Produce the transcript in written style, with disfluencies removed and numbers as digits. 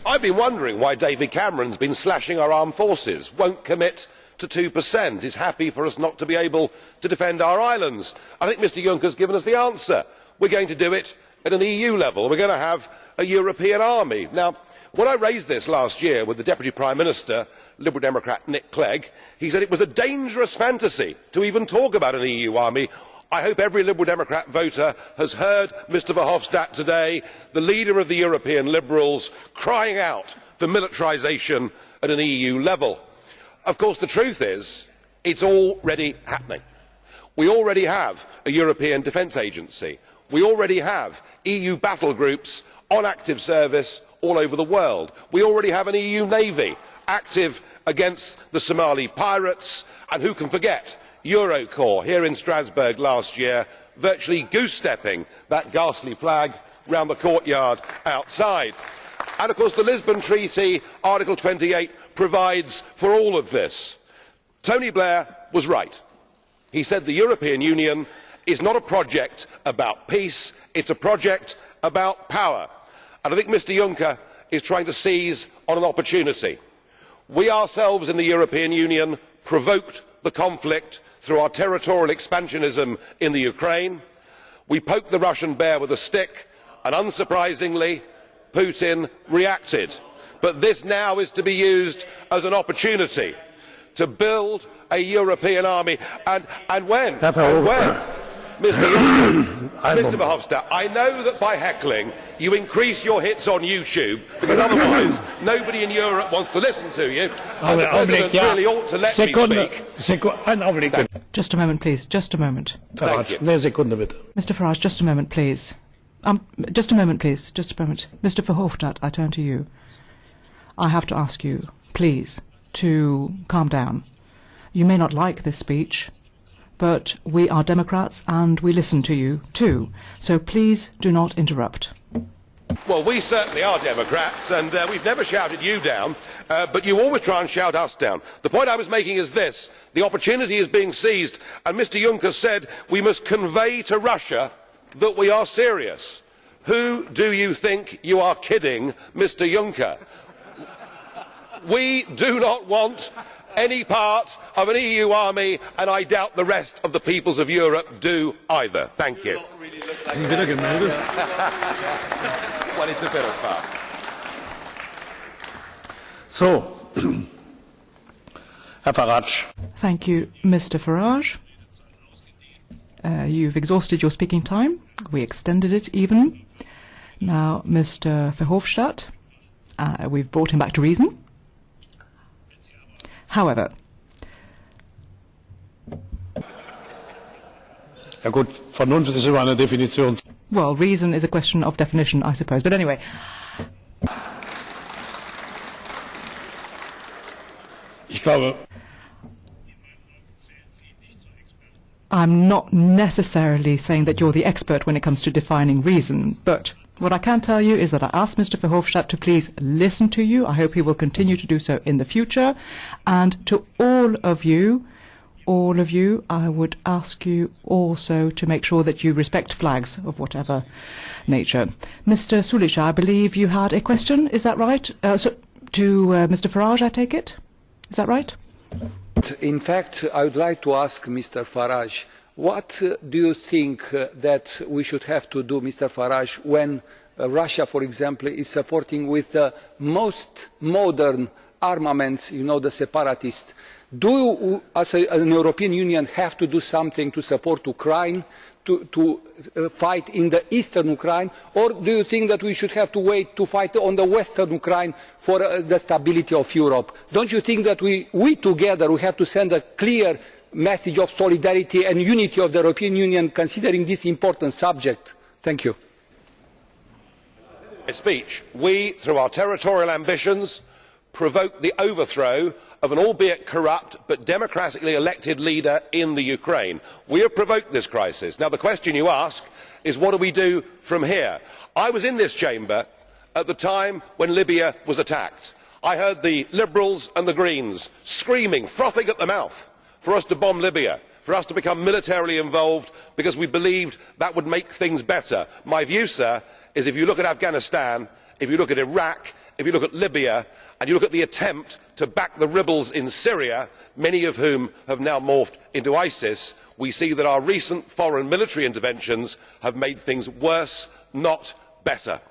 I've been wondering why David Cameron's been slashing our armed forces, won't commit to 2%, is happy for us not to be able to defend our islands. I think Mr Juncker's given us the answer. We're going to do it at an EU level. We're going to have a European army. Now, when I raised this last year with the Deputy Prime Minister, Liberal Democrat Nick Clegg, he said it was a dangerous fantasy to even talk about an EU army. I hope every Liberal Democrat voter has heard Mr Verhofstadt today, the leader of the European Liberals, crying out for militarisation at an EU level. Of course, the truth is, it's already happening. We already have a European Defence Agency. We already have EU battle groups on active service all over the world. We already have an EU Navy active against the Somali pirates, and who can forget Eurocorps here in Strasbourg last year, virtually goose-stepping that ghastly flag round the courtyard outside. And of course the Lisbon Treaty, Article 28, provides for all of this. Tony Blair was right. He said the European Union is not a project about peace, it's a project about power. And I think Mr Juncker is trying to seize on an opportunity. We ourselves in the European Union provoked the conflict through our territorial expansionism in the Ukraine. We poked the Russian bear with a stick, and unsurprisingly, Putin reacted. But this now is to be used as an opportunity to build a European army. And when? Mr Verhofstadt, I know that by heckling you increase your hits on YouTube, because otherwise nobody in Europe wants to listen to you. And the President really ought to let me speak. Just a moment, please. Just a moment. Thank you. Mr Farage, just a moment, please. Just a moment, please. Just a moment. Mr Verhofstadt, I turn to you. I have to ask you, please, to calm down. You may not like this speech, but we are Democrats and we listen to you too. So please do not interrupt. Well, we certainly are Democrats, and we've never shouted you down, but you always try and shout us down. The point I was making is this: the opportunity is being seized, and Mr Juncker said we must convey to Russia that we are serious. Who do you think you are kidding, Mr Juncker? We do not want any part of an EU army, and I doubt the rest of the peoples of Europe do either. Thank you. Well, it's a bit of fun. So, Herr Farage. Thank you, Mr Farage. You've exhausted your speaking time. We extended it even. Now, Mr Verhofstadt, we've brought him back to reason. However, Ja gut, Vernunft ist immer eine Definition. Well, reason is a question of definition, I suppose. But anyway. Ich glaube, I'm not necessarily saying that you're the expert when it comes to defining reason, but what I can tell you is that I asked Mr Verhofstadt to please listen to you. I hope he will continue to do so in the future. And to all of you, I would ask you also to make sure that you respect flags of whatever nature. Mr Sulic, I believe you had a question, is that right? To Mr Farage, I take it? Is that right? In fact, I would like to ask Mr Farage, what do you think that we should have to do, Mr Farage, when Russia, for example, is supporting with the most modern armaments, you know, the separatists? Do you, as an European Union, have to do something to support Ukraine, to fight in the eastern Ukraine, or do you think that we should have to wait to fight on the western Ukraine for the stability of Europe? Don't you think that we together have to send a clear message of solidarity and unity of the European Union, considering this important subject? Thank you. Speech. We, through our territorial ambitions, provoked the overthrow of an albeit corrupt but democratically elected leader in the Ukraine. We have provoked this crisis. Now the question you ask is, what do we do from here? I was in this chamber at the time when Libya was attacked. I heard the Liberals and the Greens screaming, frothing at the mouth, for us to bomb Libya, for us to become militarily involved, because we believed that would make things better. My view, sir, is if you look at Afghanistan, if you look at Iraq, if you look at Libya and you look at the attempt to back the rebels in Syria, many of whom have now morphed into ISIS, we see that our recent foreign military interventions have made things worse, not better.